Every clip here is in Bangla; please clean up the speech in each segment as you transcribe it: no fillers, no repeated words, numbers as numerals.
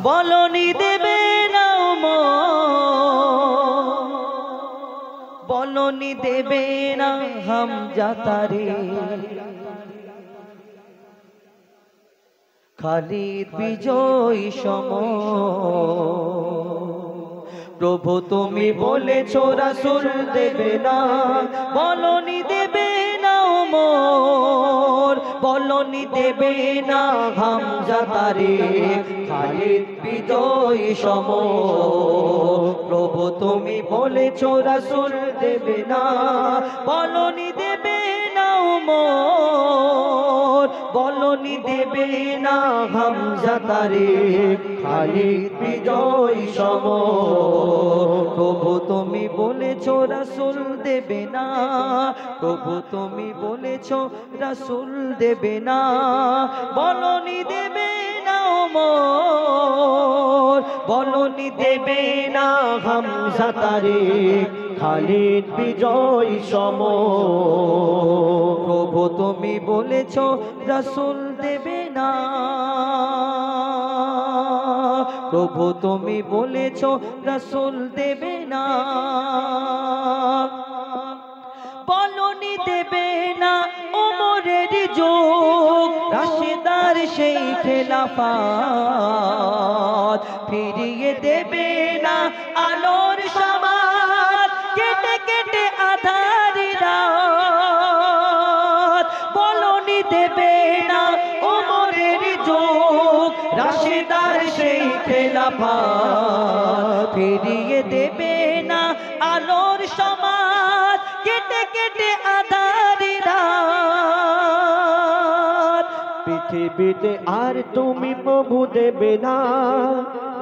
বলনি দেবে না বলনি দেবে না হাম জাতারে খালিদ বিজয় সম প্রভু তুমি বলেছো রাসূল দেবে না বলনি দেবে না ওমর বলনি দেবে না হামজা তারে খালিদ বিজয় সম প্রভু তুমি বলেছো রাসূল দেবে না বলনি দেবে না ওমর বলনি দেবে না হামজা তারে খালিদ বিজয় সম প্রভু তুমি বলেছো রাসূল দেবে না প্রভু তুমি বলেছো রাসূল দেবে না বলনি দেবে না ওমর বলনি দেবে না হামজা তারে খালিদ বিজয় সম প্রভু তুমি বলেছো রাসূল দেবে না প্রভু তুমি বলেছো রাসূল দেবে না বলনি দেবে না ওমরের যুগ রাশিদার সেই খেলাফত ফিরিয়ে দেবে না আলোর সমাজ কেটে কেটে আঁধারি রাত বলনি দেবে না ওমরের যুগ রাশিদার সেই খেলাফত ফিরিয়ে দেবে না আলোর সমাজ কেটে কেটে আঁধারি রাত পৃথিবীতে আর তুমি প্রভু দেবে না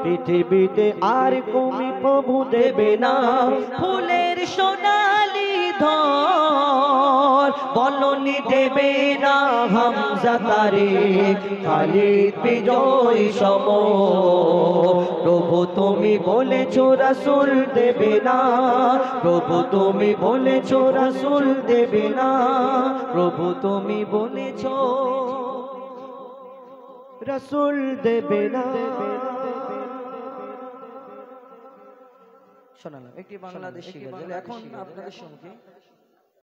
পৃথিবীতে আর তুমি প্রভু দেবে না ফুলের সোনালি ধর বলনি দেবে না হামজা তারে খালিদ বিজয় সম প্রভু তুমি বলেছো রাসূল দেবে না প্রভু তুমি বলেছো রাসূল দেবে না প্রভু তুমি বলেছো রাসূল দেবে না শোনালাম একটি বাংলাদেশি গজল এখন আপনাদের সম্মুখে